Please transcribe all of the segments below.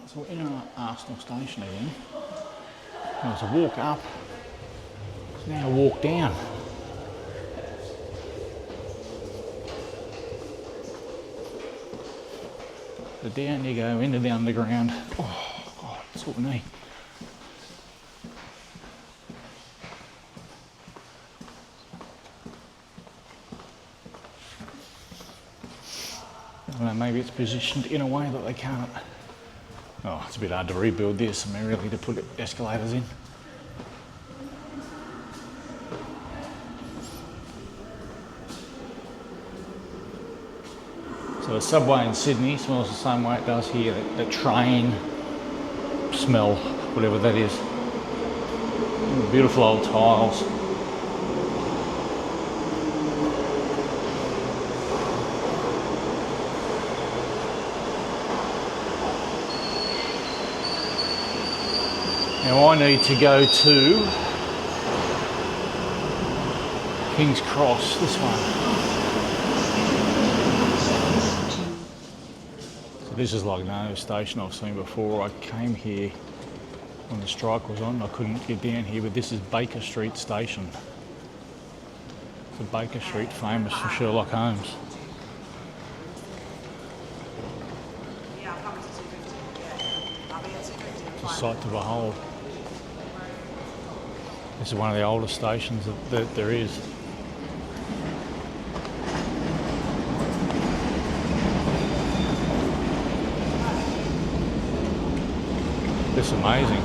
So we're in our Arsenal station again. There was a walk up, it's now a walk down. So down you go into the underground. Oh God, that's what we need. I don't know, maybe it's positioned in a way that they can't. Oh, it's a bit hard to rebuild this. I mean, really, to put escalators in. So the subway in Sydney smells the same way it does here. The train smell, whatever that is. Beautiful old tiles. Now I need to go to King's Cross, this one. So this is like no station I've seen before. I came here when the strike was on. I couldn't get down here, but this is Baker Street Station. So Baker Street, famous for Sherlock Holmes. It's a sight to behold. This is one of the oldest stations that there is. It's amazing.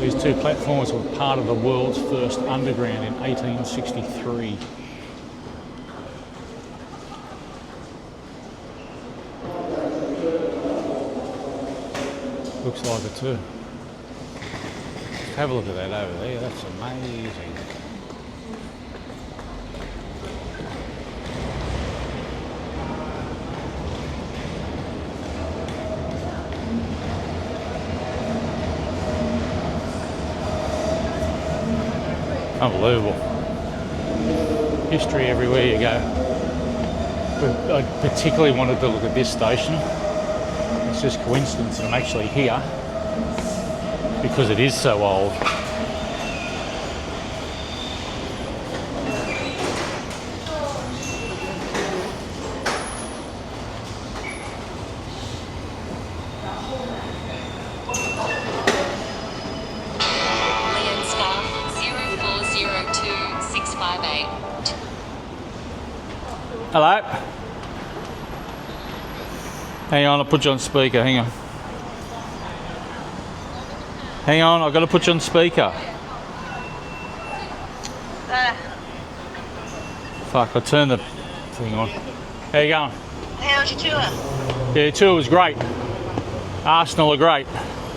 These two platforms were part of the world's first underground in 1863. Looks like it too. Have a look at that over there, that's amazing. Unbelievable. History everywhere you go. But I particularly wanted to look at this station. It's just coincidence that I'm actually here because it is so old. Hello? Hang on, I'll put you on speaker, hang on. Hang on, I've got to put you on speaker. Fuck, I turned the thing on. How you going? How was your tour? Yeah, the tour was great. Arsenal are great.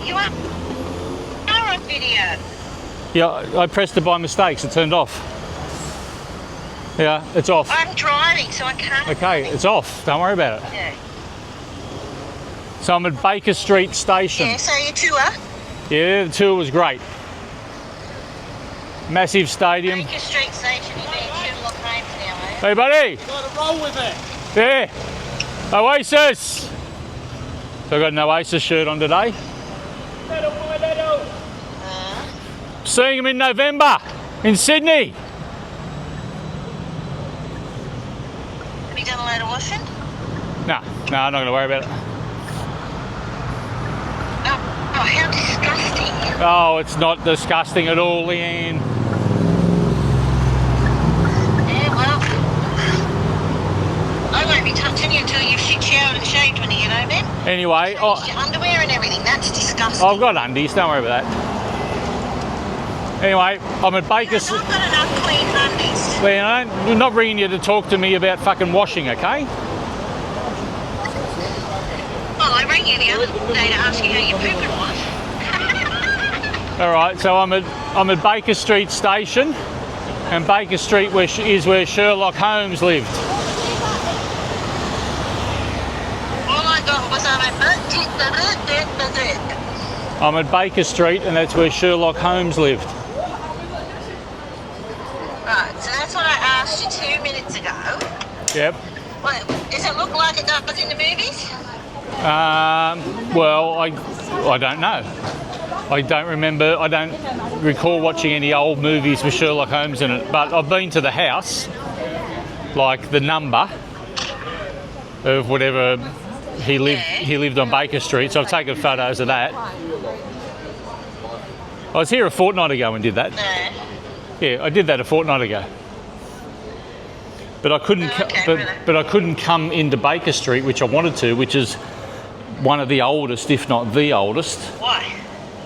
You are on video. Yeah, I pressed it by mistake, so it turned off. Yeah, it's off. I'm driving, so I can't. Okay, it's off. Don't worry about it. Yeah. So I'm at Baker Street Station. Yeah, so your tour? Yeah, the tour was great. Massive stadium. Baker Street Station, you mean Sherlock Holmes now, eh? Hey, buddy. Got to roll with it. Yeah. Oasis. So I got an Oasis shirt on today. Seeing him in November in Sydney. Have you done a load of washing? No, I'm not going to worry about it. Oh, how disgusting. Oh, it's not disgusting at all, Leanne. Yeah, well, I won't be touching you until you've shit showered and shaved when you get home then. Anyway, Changed your underwear and everything, that's disgusting. I've got undies, don't worry about that. Anyway, I'm at Baker's. I've got enough clean undies. Leanne, I'm not ringing you to talk to me about fucking washing, okay? Well, I rang you the other day to ask you how your pooping was. All right, so I'm at Baker Street Station, and Baker Street is where Sherlock Holmes lived. All I got was I'm at I'm at Baker Street, and that's where Sherlock Holmes lived. Right, so that's what I asked you 2 minutes ago. Yep. What, does it look like it does in the movies? Well, I don't know. I don't remember. I don't recall watching any old movies with Sherlock Holmes in it. But I've been to the house, like the number of whatever he lived. Yeah. He lived on Baker Street, so I've taken photos of that. I was here a fortnight ago and did that. No. Yeah, I did that a fortnight ago. But I couldn't. But I couldn't come into Baker Street, which I wanted to, which is one of the oldest, if not the oldest. Why?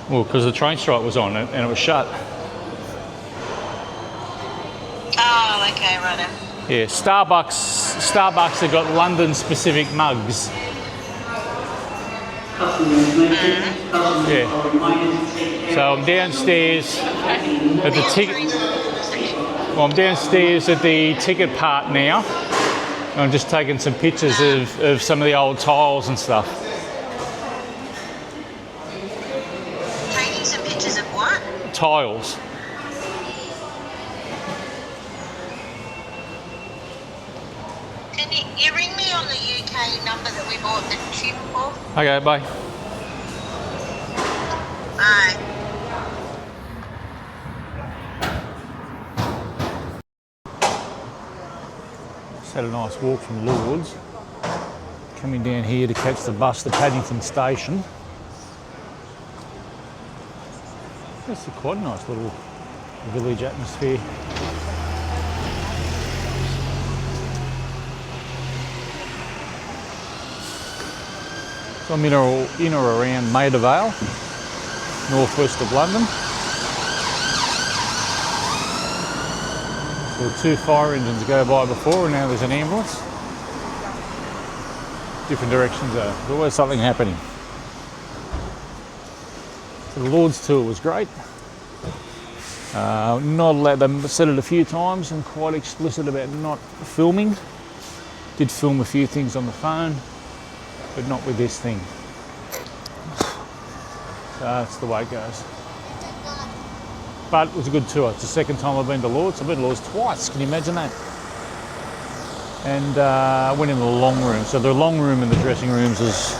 Well, because the train strike was on and it was shut. Oh, okay, righto. Yeah, Starbucks have got London-specific mugs. Yeah. So I'm downstairs at the ticket. Well, I'm downstairs at the ticket part now. I'm just taking some pictures of some of the old tiles and stuff. Taking some pictures of what? Tiles. Can you ring me on the UK number that we bought the tube for? Okay, bye. Bye. Just had a nice walk from Lord's. Coming down here to catch the bus to Paddington Station. It's quite a nice little village atmosphere. So I'm in or around Maida Vale, northwest of London. So 2 fire engines go by before, and now there's an ambulance. Different directions though. There's always something happening. So the Lord's tour was great. Not allowed, they said it a few times and quite explicit about not filming. Did film a few things on the phone, but not with this thing. So that's the way it goes. But it was a good tour. It's the second time I've been to Lord's. I've been to Lord's twice, can you imagine that? And I went in the long room. So the long room and the dressing rooms is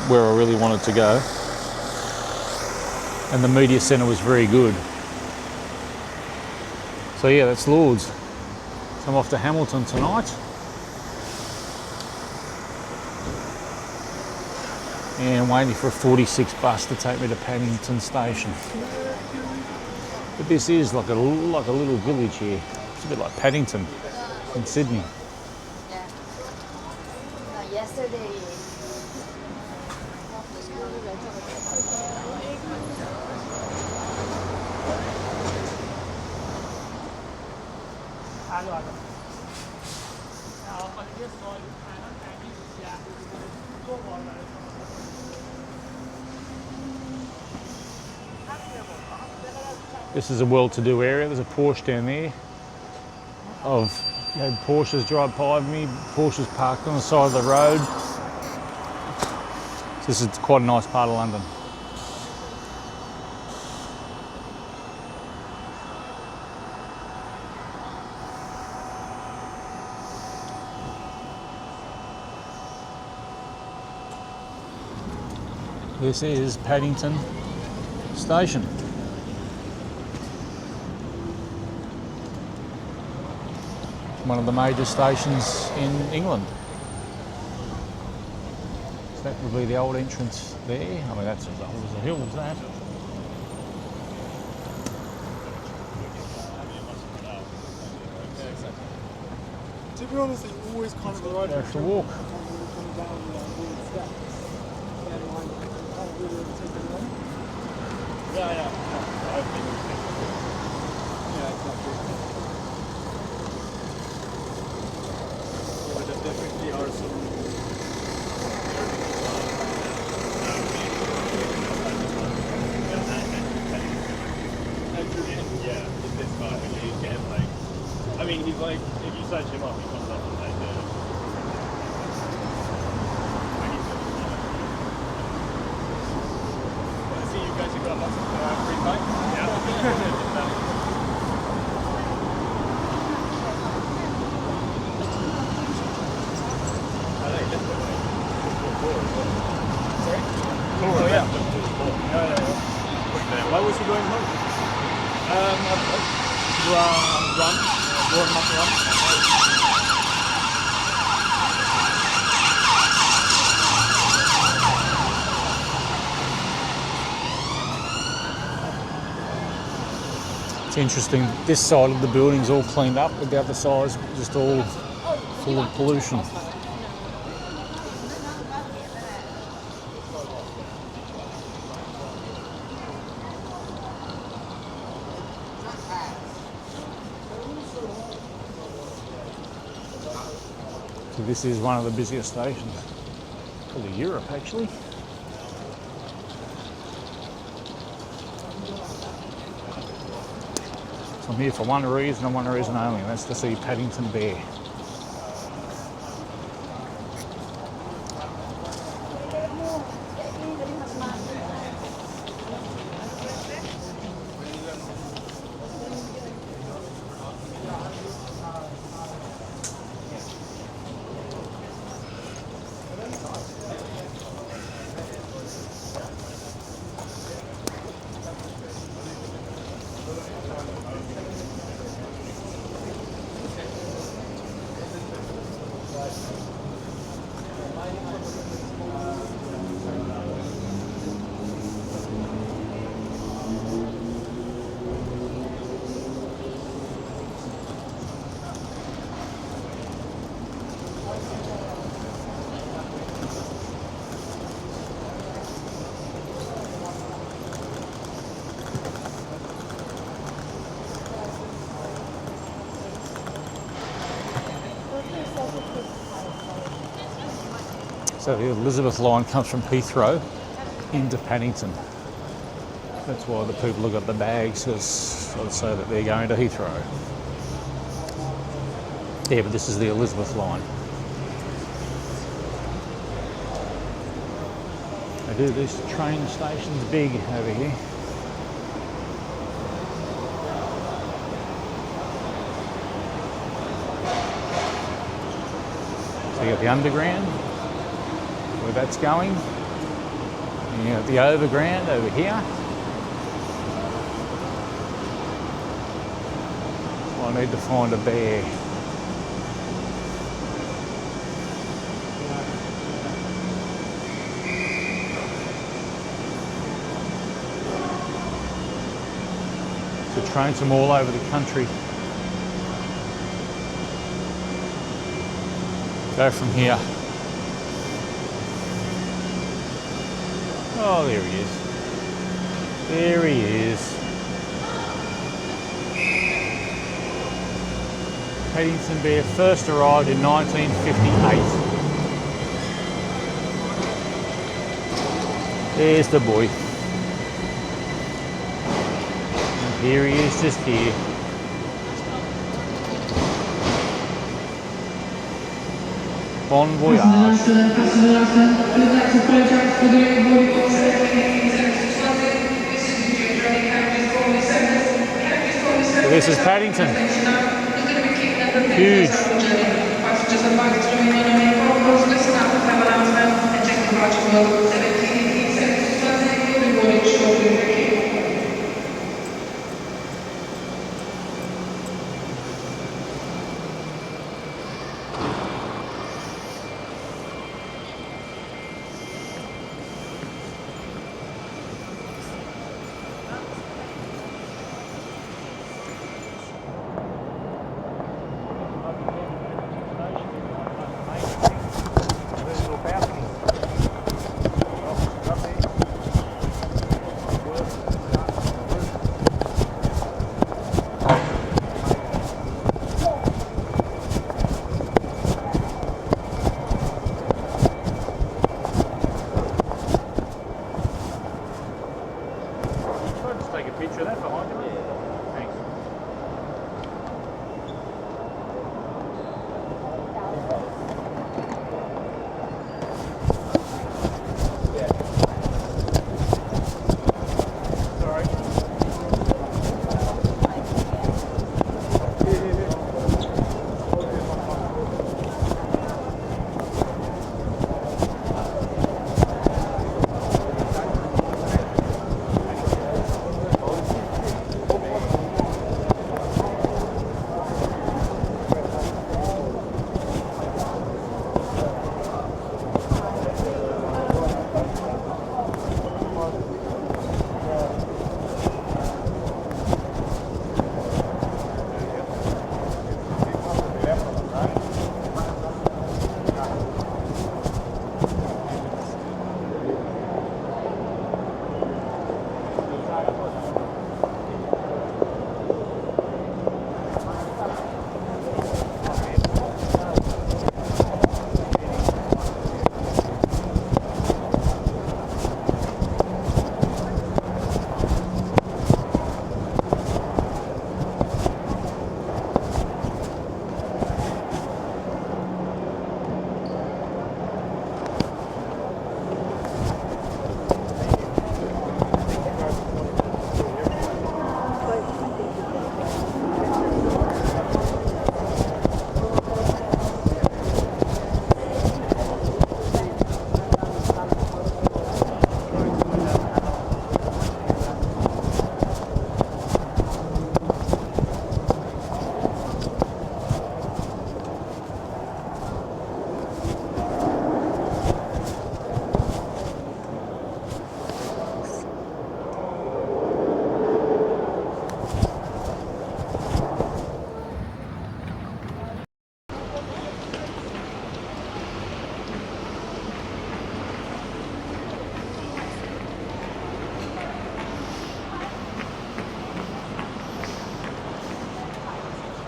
where I really wanted to go. And the media centre was very good. So yeah, that's Lord's. So I'm off to Hamilton tonight. And waiting for a 46 bus to take me to Paddington Station. But this is like a little village here. It's a bit like Paddington in Sydney. Yeah. Yesterday. This is a well-to-do area. There's a Porsche down there. Had Porsches drive by me, Porsches parked on the side of the road. So this is quite a nice part of London. This is Paddington Station. One of the major stations in England. So that would be the old entrance there. I mean, that's as old as the hill as that. To be honest, it's always kind of the right Go for a walk. Yeah. Yeah, exactly. But there definitely are some. Yeah, in this part, you get like, I mean, he's like, if you search him up, he comes up with like Oh, yeah. Why was he going home? Warm up run. It's interesting, this side of the building's all cleaned up, but the other side's just all full of pollution. So this is one of the busiest stations, probably Europe actually. So I'm here for one reason and one reason only, and that's to see Paddington Bear. So the Elizabeth line comes from Heathrow into Paddington. That's why the people have got the bags, because I'd say that they're going to Heathrow. Yeah, but this is the Elizabeth line. They do this train station's big over here. So you got the underground, where that's going. And you got the overground over here. So I need to find a bear. So trains from all over the country go from here. Oh, there he is. There he is. Paddington Bear first arrived in 1958. There's the boy. And here he is, just here. Bon voyage. So this is Paddington. Huge.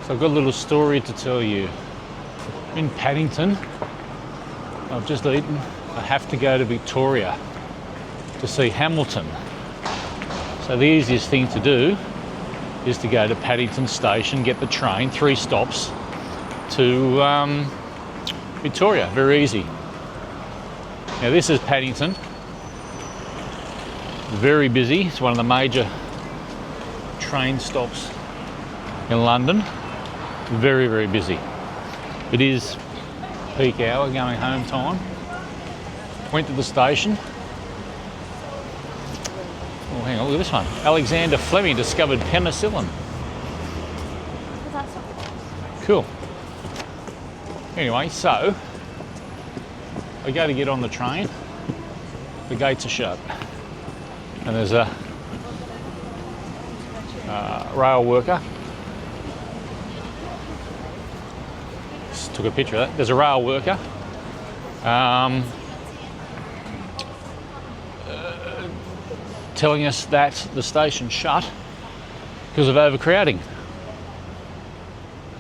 So I've got a little story to tell you. In Paddington, I've just eaten. I have to go to Victoria to see Hamilton. So the easiest thing to do is to go to Paddington Station, get the train, 3 stops to Victoria. Very easy. Now this is Paddington. Very busy. It's one of the major train stops in London. Very, very busy. It is peak hour, going home time. Went to the station. Oh, hang on, look at this one. Alexander Fleming discovered penicillin. Cool. Anyway, so I go to get on the train. The gates are shut. And there's a rail worker. Just took a picture of that. There's a rail worker telling us that the station's shut because of overcrowding.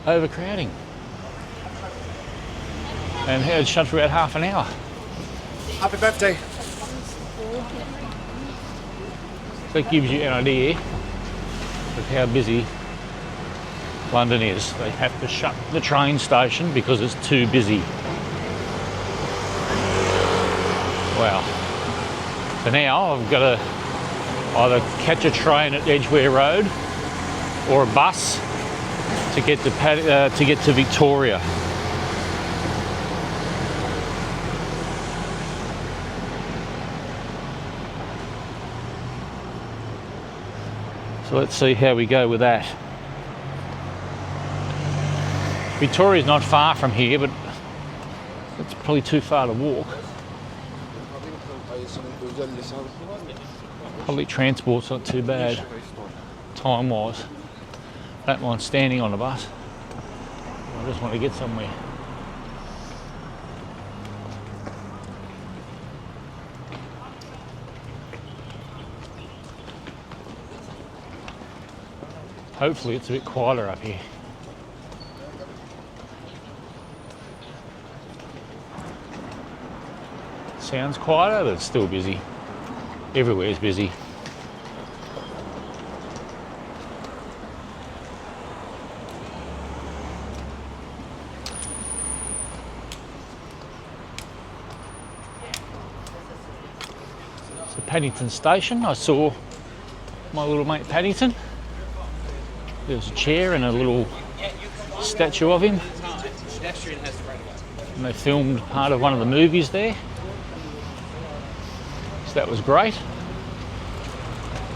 Overcrowding. And it's shut for about half an hour. Happy birthday. So it gives you an idea of how busy London is. They have to shut the train station because it's too busy. Wow. So now I've got to either catch a train at Edgware Road or a bus to get to Victoria. So let's see how we go with that. Victoria's not far from here, but it's probably too far to walk. Public transport's not too bad, time-wise. Don't mind standing on the bus. I just want to get somewhere. Hopefully it's a bit quieter up here. Sounds quieter, but it's still busy. Everywhere's busy. So Paddington Station, I saw my little mate Paddington. There was a chair and a little statue of him. And they filmed part of one of the movies there. So that was great.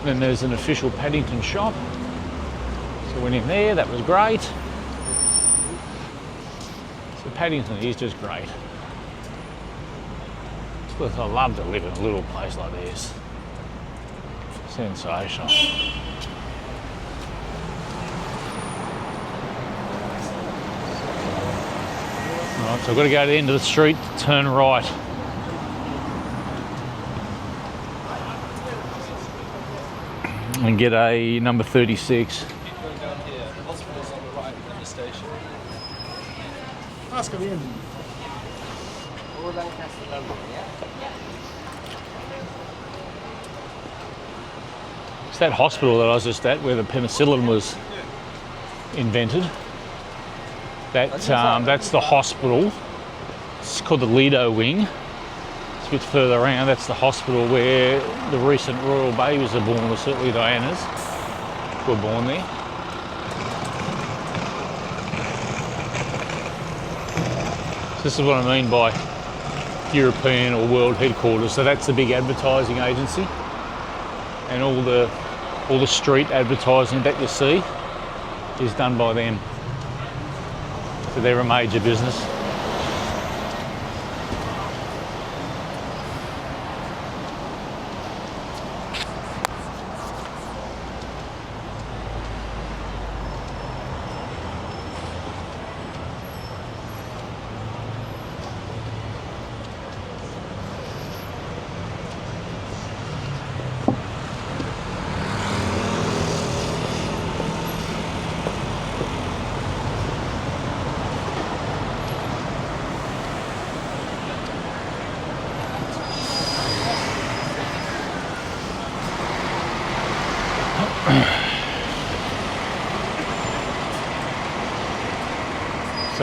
Then there's an official Paddington shop. So went in there, that was great. So Paddington is just great. I love to live in a little place like this. Sensational. Right, so I've got to go to the end of the street, turn right. And get a number 36. Ask him in. It's that hospital that I was just at where the penicillin was invented. That's the hospital. It's called the Lido Wing. It's a bit further around. That's the hospital where the recent royal babies are born, or certainly Diana's were born there. So this is what I mean by European or world headquarters. So that's the big advertising agency, and all the street advertising that you see is done by them. So they're a major business.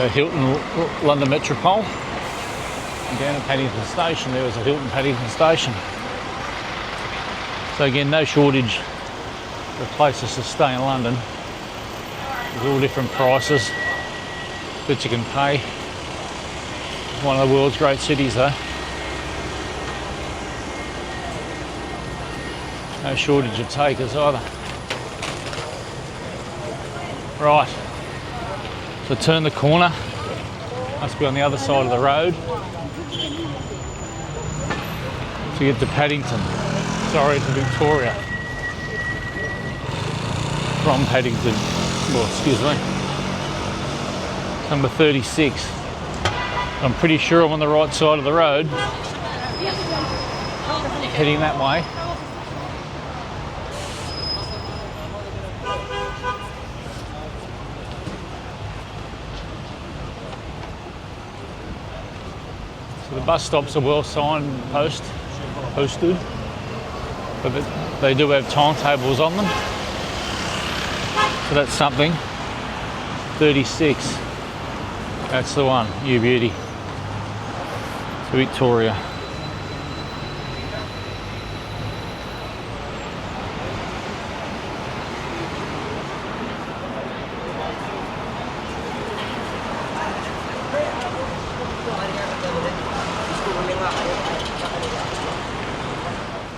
So Hilton London Metropole. And down at Paddington Station, there was a Hilton Paddington Station. So again, no shortage of places to stay in London. There's all different prices that you can pay. It's one of the world's great cities though. No shortage of takers either. Right, so turn the corner. Must be on the other side of the road to get to Paddington. Sorry, to Victoria. From Paddington. Well, excuse me. Number 36. I'm pretty sure I'm on the right side of the road. Heading that way. So the bus stops are well posted, but they do have timetables on them. So that's something. 36. That's the one, you beauty. To Victoria.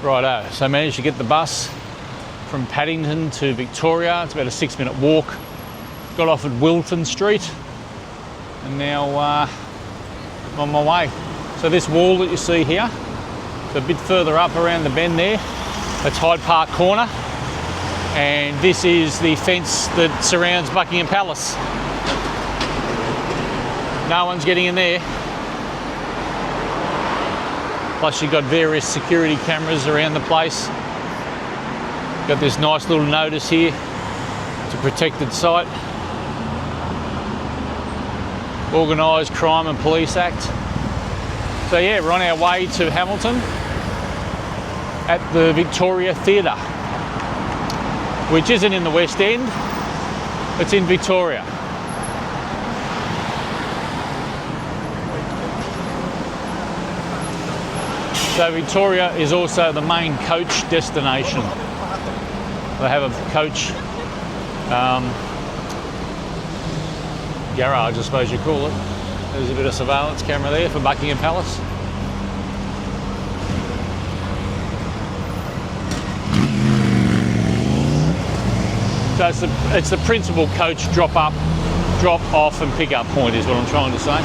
Righto, so I managed to get the bus from Paddington to Victoria. It's about a 6-minute walk. Got off at Wilton Street and now I'm on my way. So this wall that you see here, it's a bit further up around the bend there. That's Hyde Park Corner, and this is the fence that surrounds Buckingham Palace. No one's getting in there. Plus you've got various security cameras around the place. Got this nice little notice here. It's a protected site. Organised Crime and Police Act. So yeah, we're on our way to Hamilton at the Victoria Theatre, which isn't in the West End, it's in Victoria. So Victoria is also the main coach destination. They have a coach garage, I suppose you call it. There's a bit of surveillance camera there for Buckingham Palace. So it's the principal coach drop off and pick up point is what I'm trying to say.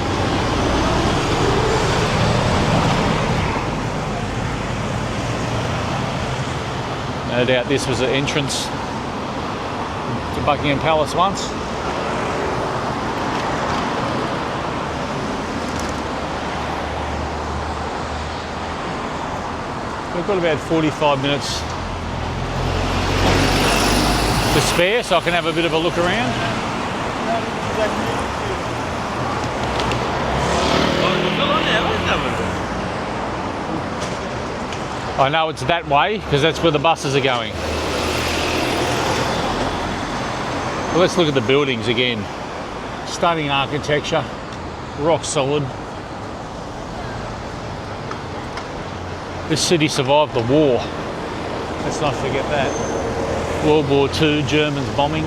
No doubt this was the entrance to Buckingham Palace once. We've got about 45 minutes to spare, so I can have a bit of a look around. I know it's that way because that's where the buses are going. Well, let's look at the buildings again. Stunning architecture, rock solid. This city survived the war. Let's not forget that. World War II, Germans bombing.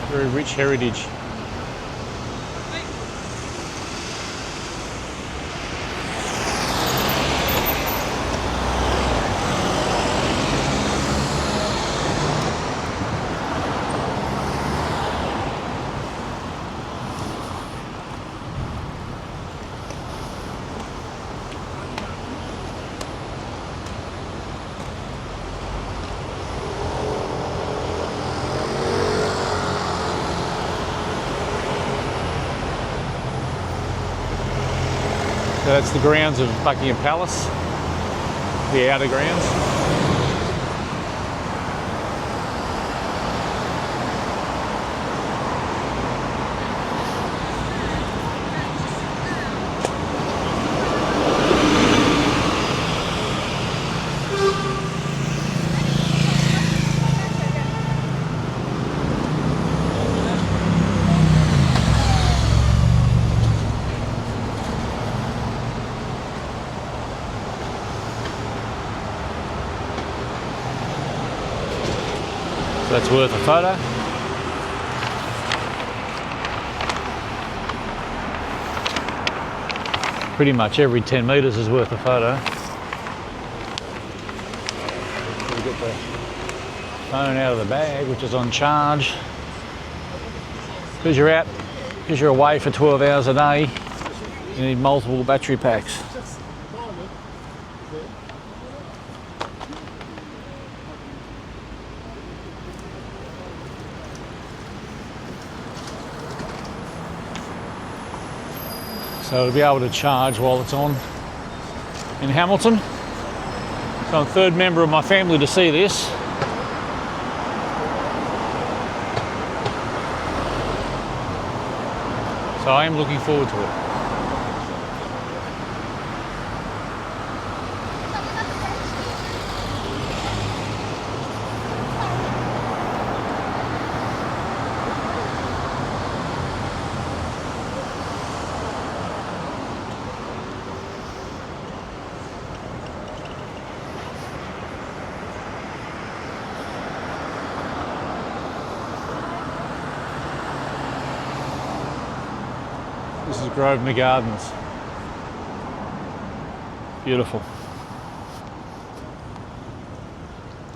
Very rich heritage. So that's the grounds of Buckingham Palace, the outer grounds. That's worth a photo. Pretty much every 10 metres is worth a photo. We get the phone out of the bag, which is on charge. Because you're away for 12 hours a day, you need multiple battery packs. So to be able to charge while it's on in Hamilton. So I'm the third member of my family to see this. So I am looking forward to it. This is Grosvenor Gardens. Beautiful.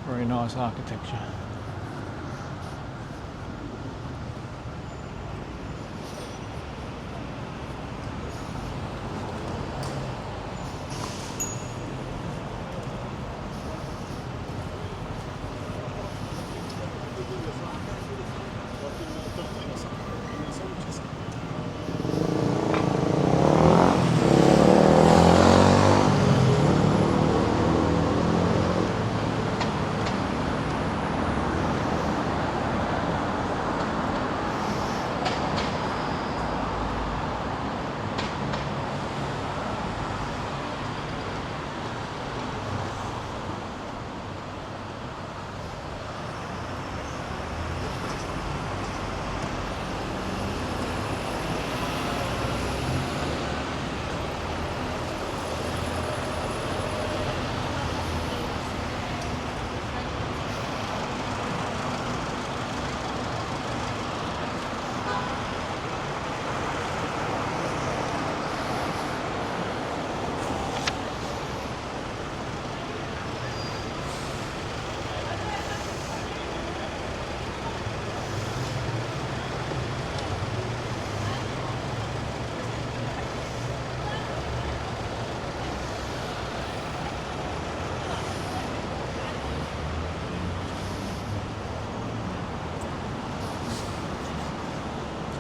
Very nice architecture.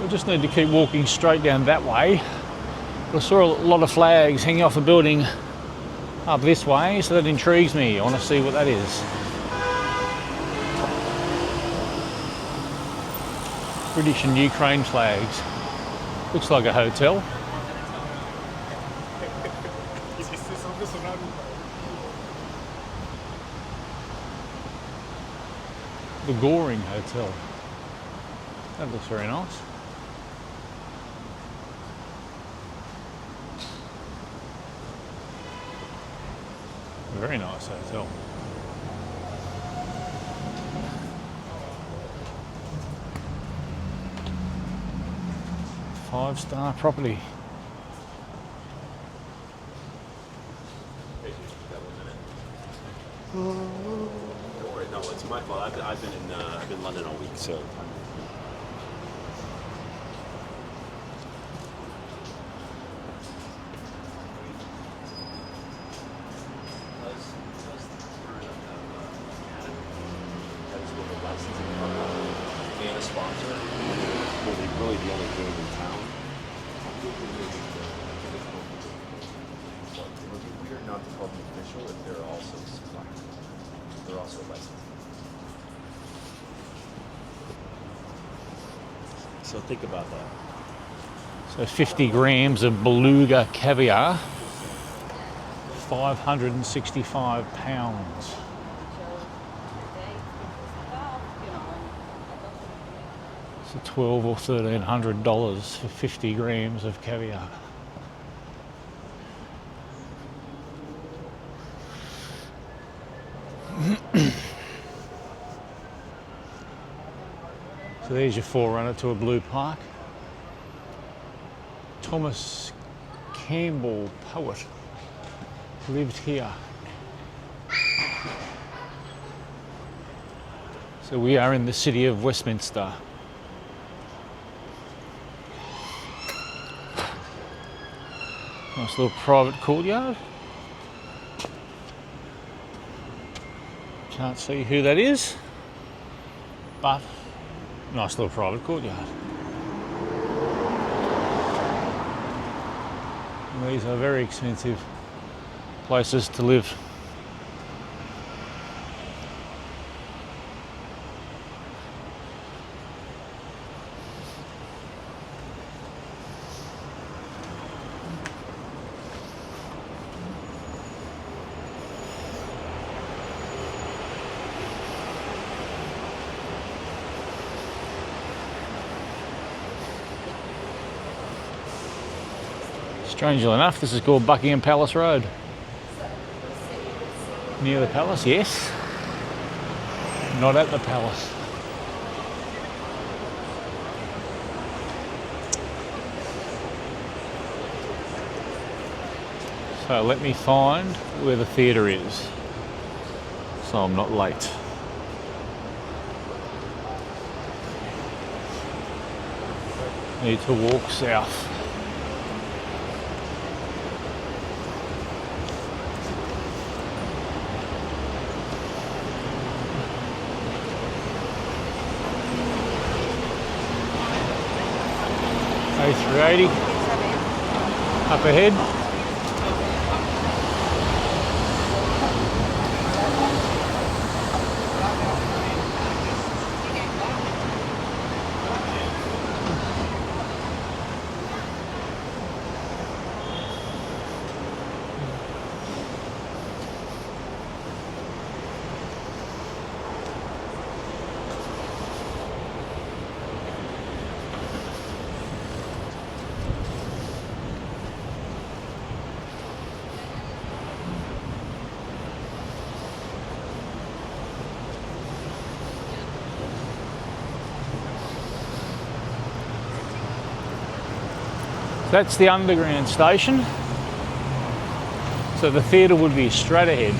We just need to keep walking straight down that way. I saw a lot of flags hanging off the building up this way, so that intrigues me. I want to see what that is. British and Ukraine flags. Looks like a hotel. The Goring Hotel. That looks very nice. Very nice hotel. Five-star property. Don't worry, no, it's my fault. I've been in London all week, so. And a sponsor. Well, they're really the only game in town. It would be weird not to call them official if they're also supplied. They're also licensed. So think about that. So 50 grams of beluga caviar, 565 pounds. So $1,200 or $1,300 for 50 grams of caviar. So there's your forerunner to a blue park. Thomas Campbell, poet, lived here. So we are in the city of Westminster. Nice little private courtyard. Can't see who that is, but nice little private courtyard. And these are very expensive places to live. Strangely enough, this is called Buckingham Palace Road. Near the palace, yes. Not at the palace. So let me find where the theatre is, so I'm not late. Need to walk south. A380 up ahead. That's the underground station. So the theatre would be straight ahead.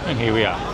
And here we are.